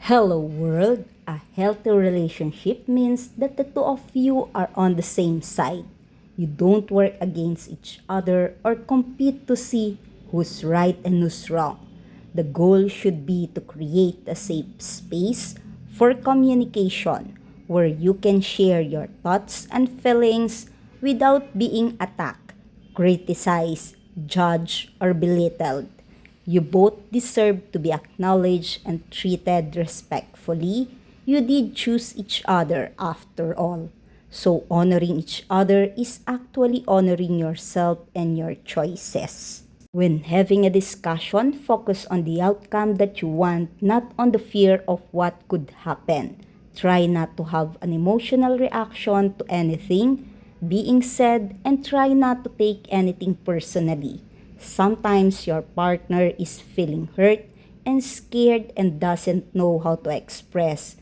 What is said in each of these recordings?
Hello world, a healthy relationship means that the two of you are on the same side. You don't work against each other or compete to see who's right and who's wrong. The goal should be to create a safe space for communication where you can share your thoughts and feelings without being attacked, criticized, judged, or belittled. You both deserve to be acknowledged and treated respectfully. You did choose each other after all. So honoring each other is actually honoring yourself and your choices. When having a discussion, focus on the outcome that you want, not on the fear of what could happen. Try not to have an emotional reaction to anything being said and try not to take anything personally. Sometimes your partner is feeling hurt and scared and doesn't know how to express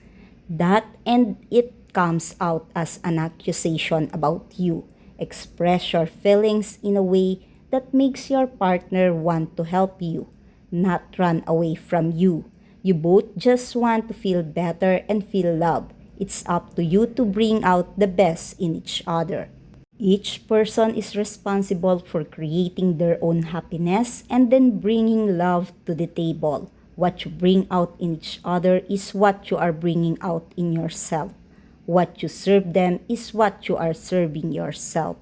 that, and it comes out as an accusation about you. Express your feelings in a way that makes your partner want to help you, not run away from you. You both just want to feel better and feel loved. It's up to you to bring out the best in each other. Each person is responsible for creating their own happiness and then bringing love to the table. What you bring out in each other is what you are bringing out in yourself. What you serve them is what you are serving yourself.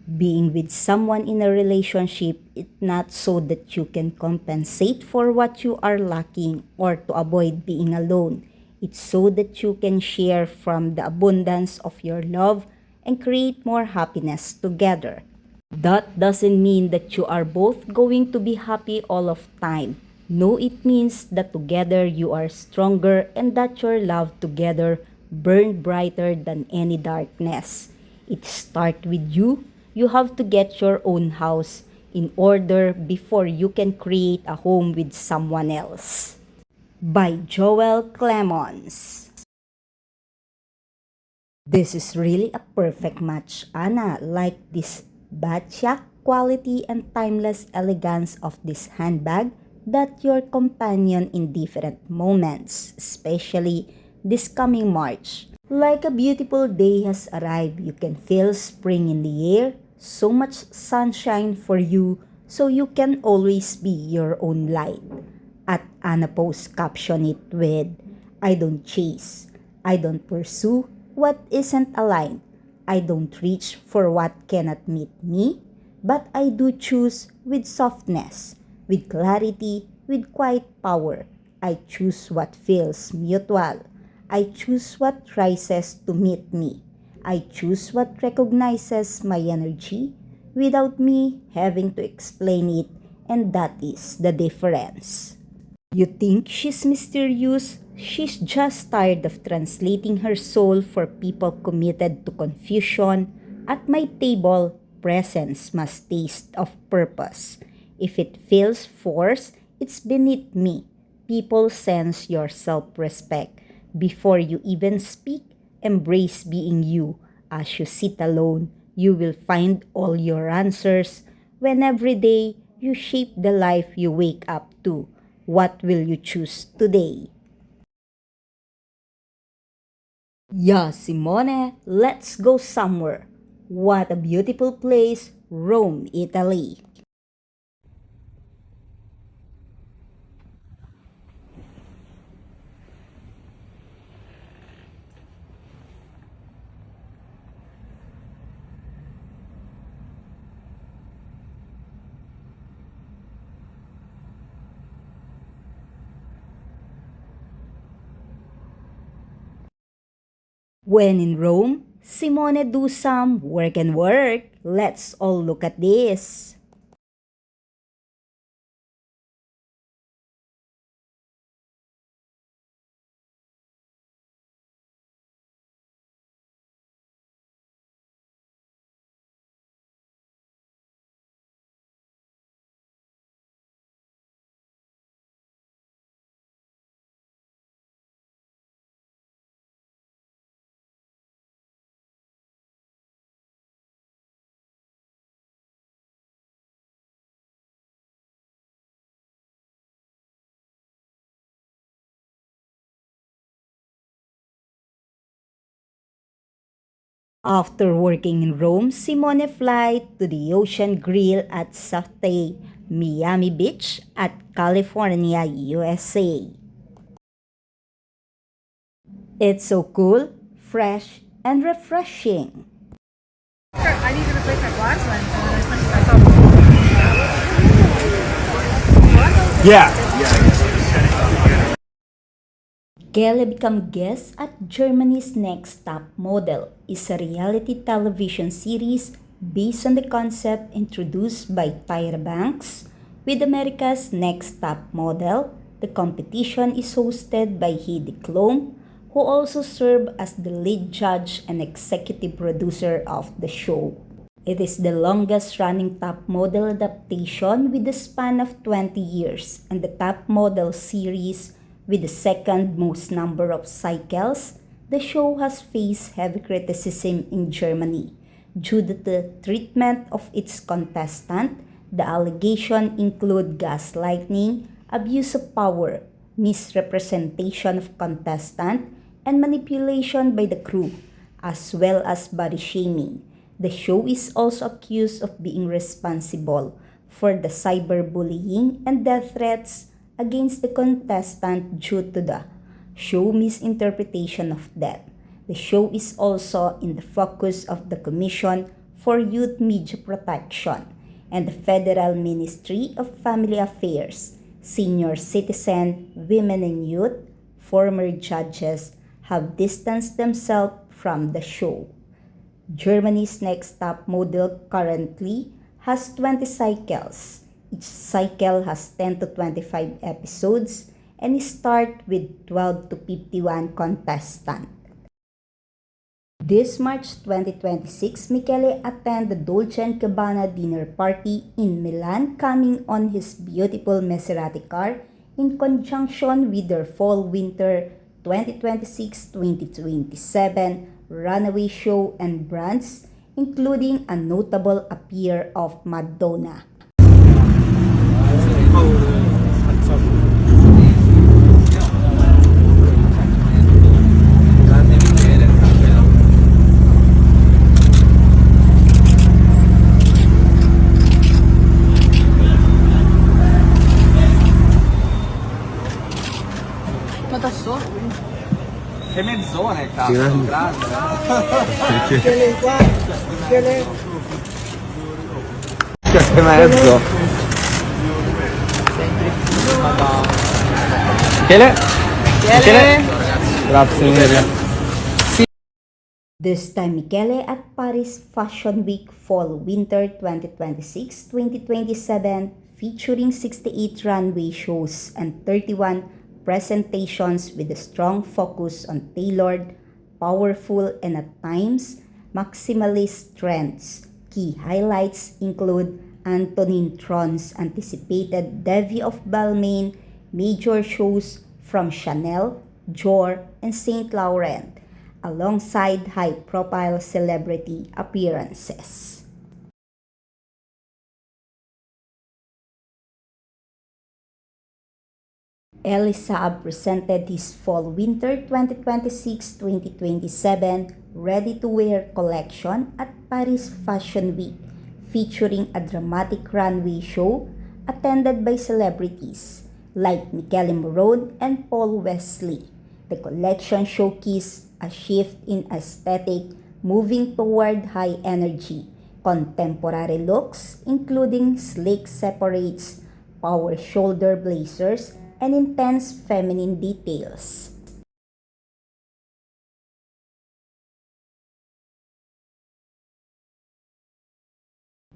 Being with someone in a relationship is not so that you can compensate for what you are lacking or to avoid being alone. It's so that you can share from the abundance of your love and create more happiness together. That doesn't mean that you are both going to be happy all of time. No, it means that together you are stronger and that your love together burn brighter than any darkness. It starts with you. You have to get your own house in order before you can create a home with someone else. By Joel Clemons. This is really a perfect match, Anna. Like this batchak quality and timeless elegance of this handbag that your companion in different moments, especially this coming March. Like a beautiful day has arrived, you can feel spring in the air, so much sunshine for you, so you can always be your own light. At Anna Post caption it with, I don't chase, I don't pursue what isn't aligned. I don't reach for what cannot meet me, but I do choose with softness, with clarity, with quiet power. I choose what feels mutual. I choose what rises to meet me. I choose what recognizes my energy without me having to explain it, and that is the difference. You think she's mysterious? She's just tired of translating her soul for people committed to confusion. At my table, presence must taste of purpose. If it feels forced, it's beneath me. People sense your self-respect. Before you even speak, embrace being you. As you sit alone, you will find all your answers. When every day you shape the life you wake up to. What will you choose today? Yeah, Simone, let's go somewhere. What a beautiful place, Rome, Italy. When in Rome, Simone do some work and work. Let's all look at this. After working in Rome, Simone flies to the Ocean Grill at Saute, Miami Beach at California, USA. It's so cool, fresh, and refreshing. I need to replace my glass lens and then I switched myself. Yeah. Kelly become guest at Germany's Next Top Model is a reality television series based on the concept introduced by Tyra Banks. With America's Next Top Model, the competition is hosted by Heidi Klum, who also served as the lead judge and executive producer of the show. It is the longest running top model adaptation with a span of 20 years and the top model series with the second most number of cycles. The show has faced heavy criticism in Germany due to the treatment of its contestant. The allegations include gaslighting, abuse of power, misrepresentation of contestant, and manipulation by the crew, as well as body shaming. The show is also accused of being responsible for the cyberbullying and death threats against the contestant due to the show misinterpretation of death. The show is also in the focus of the Commission for Youth Media Protection and the Federal Ministry of Family Affairs. Senior citizen, women and youth, former judges have distanced themselves from the show. Germany's Next Top Model currently has 20 cycles. Each cycle has 10 to 25 episodes and start with 12 to 51 contestants. This March 2026, Michele attended the Dolce & Gabbana dinner party in Milan, coming on his beautiful Maserati car in conjunction with their Fall-Winter 2026-2027 runway show and brands, including a notable appearance of Madonna. Ma da solo? Che mezzone, cazzo, Grande. grande. Che mezzo. Michele? Michele? Grazie mille. This time, Michele at Paris Fashion Week Fall-Winter 2026-2027, featuring 68 runway shows and 31 presentations with a strong focus on tailored, powerful, and at times maximalist trends. Key highlights include Antonin Tron's anticipated debut of Balmain, major shows from Chanel, Dior, and Saint Laurent, alongside high-profile celebrity appearances. Elie Saab presented his Fall-Winter 2026-2027 ready-to-wear collection at Paris Fashion Week, featuring a dramatic runway show attended by celebrities like Michele Morone and Paul Wesley. The collection showcased a shift in aesthetic, moving toward high-energy, contemporary looks, including sleek separates, power shoulder blazers, and intense feminine details.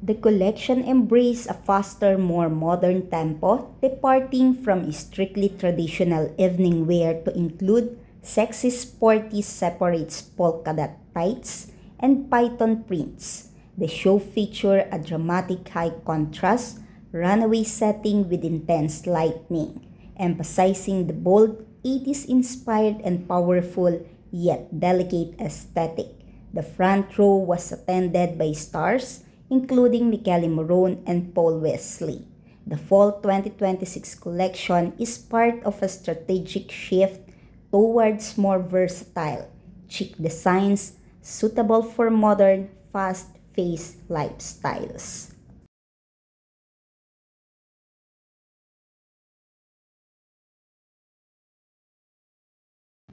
The collection embraced a faster, more modern tempo, departing from strictly traditional evening wear to include sexy sporty separates, polka dot tights, and python prints. The show featured a dramatic high-contrast runway setting with intense lighting, emphasizing the bold 80s-inspired and powerful yet delicate aesthetic. The front row was attended by stars including Michele Morone and Paul Wesley. The Fall 2026 collection is part of a strategic shift towards more versatile, chic designs suitable for modern, fast-paced lifestyles.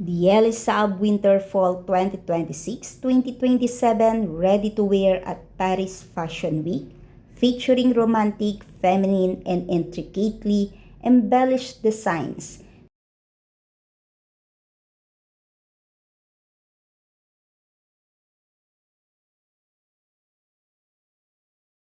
The Elie Saab Winter-Fall 2026-2027 ready-to-wear at Paris Fashion Week, featuring romantic, feminine, and intricately embellished designs.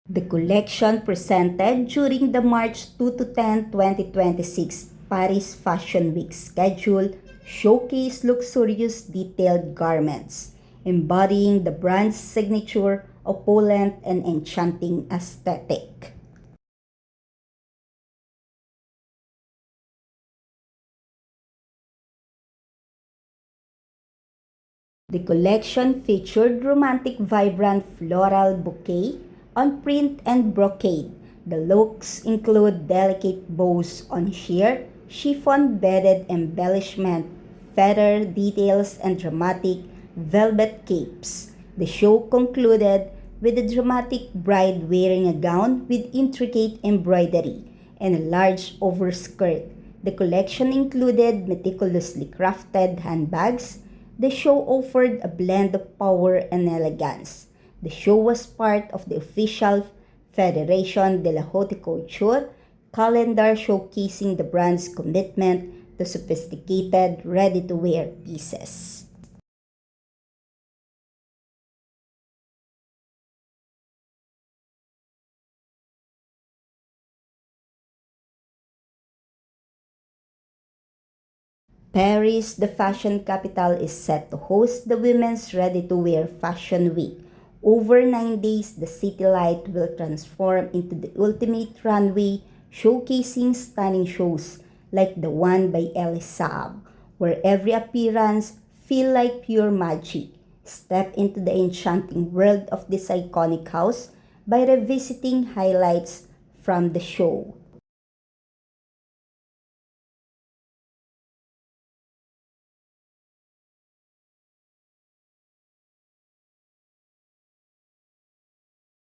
The collection presented during the March 2 to 10, 2026 Paris Fashion Week schedule showcased luxurious detailed garments, embodying the brand's signature opulent and enchanting aesthetic. The collection featured romantic vibrant floral bouquet on print and brocade. The looks include delicate bows on sheer, chiffon beaded embellishment, feather details, and dramatic velvet capes. The show concluded with the dramatic bride wearing a gown with intricate embroidery and a large overskirt. The collection included meticulously crafted handbags. The show offered a blend of power and elegance. The show was part of the official Fédération de la Haute Couture calendar showcasing the brand's commitment to sophisticated, ready-to-wear pieces. Paris, the fashion capital, is set to host the Women's Ready-to-Wear Fashion Week. Over 9 days, the city light will transform into the ultimate runway, showcasing stunning shows like the one by Elie Saab, where every appearance feels like pure magic. Step into the enchanting world of this iconic house by revisiting highlights from the show.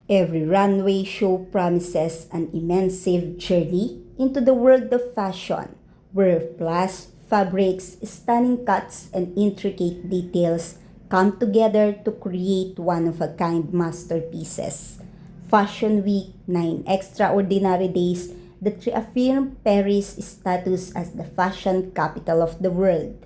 Every runway show promises an immense journey into the world of fashion, where plush fabrics, stunning cuts, and intricate details come together to create one-of-a-kind masterpieces. Fashion Week, 9 extraordinary days that reaffirm Paris' status as the fashion capital of the world.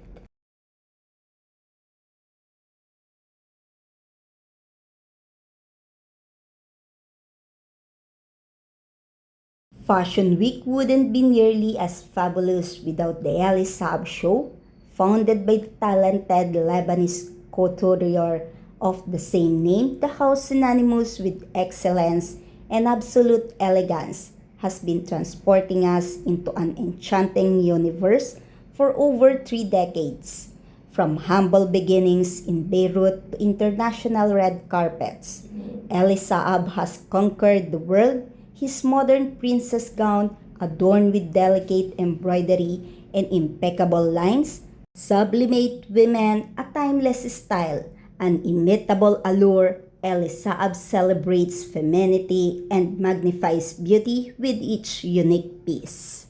Fashion Week wouldn't be nearly as fabulous without the Elie Saab show, founded by the talented Lebanese couturier of the same name. The house, synonymous with excellence and absolute elegance, has been transporting us into an enchanting universe for over 3 decades. From humble beginnings in Beirut to international red carpets, Elie Saab has conquered the world. His modern princess gown, adorned with delicate embroidery and impeccable lines, sublimate women, a timeless style, an inimitable allure. Elie Saab celebrates femininity and magnifies beauty with each unique piece.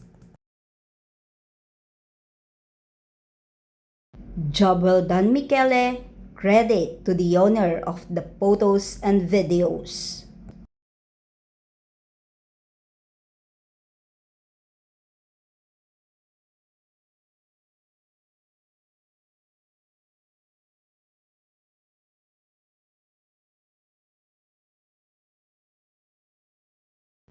Job well done, Michele. Credit to the owner of the photos and videos.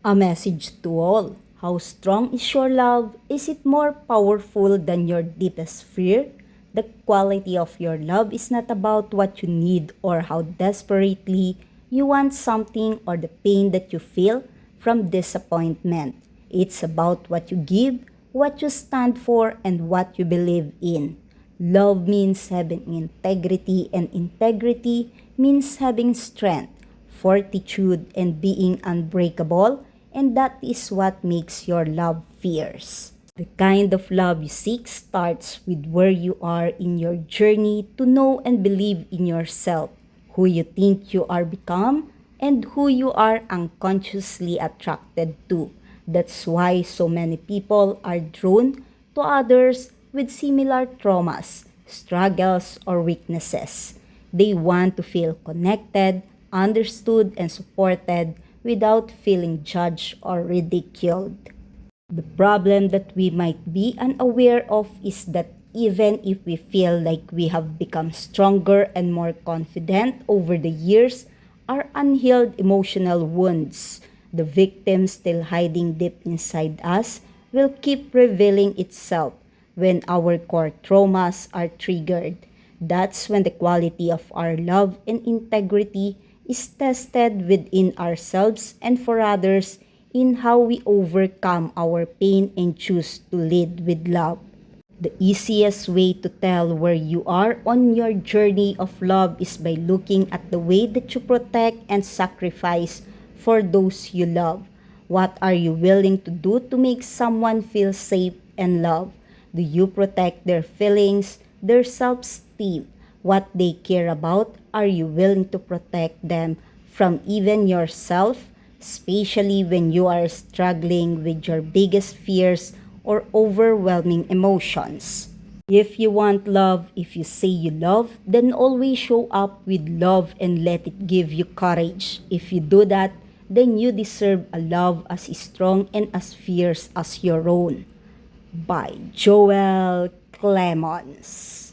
A message to all. How strong is your love? Is it more powerful than your deepest fear? The quality of your love is not about what you need or how desperately you want something or the pain that you feel from disappointment. It's about what you give, what you stand for, and what you believe in. Love means having integrity, and integrity means having strength, fortitude, and being unbreakable, and that is what makes your love fierce. The kind of love you seek starts with where you are in your journey to know and believe in yourself. who you think you are become, and who you are unconsciously attracted to. That's why so many people are drawn to others with similar traumas, struggles, or weaknesses. They want to feel connected, understood, and supported without feeling judged or ridiculed. The problem that we might be unaware of is that even if we feel like we have become stronger and more confident over the years, our unhealed emotional wounds, the victim still hiding deep inside us, will keep revealing itself when our core traumas are triggered. That's when the quality of our love and integrity is tested within ourselves and for others in how we overcome our pain and choose to lead with love. The easiest way to tell where you are on your journey of love is by looking at the way that you protect and sacrifice for those you love. What are you willing to do to make someone feel safe and loved? Do you protect their feelings, their self-esteem, what they care about? Are you willing to protect them from even yourself, especially when you are struggling with your biggest fears or overwhelming emotions? If you want love, if you say you love, then always show up with love and let it give you courage. If you do that, then you deserve a love as strong and as fierce as your own. By Joel Clemons.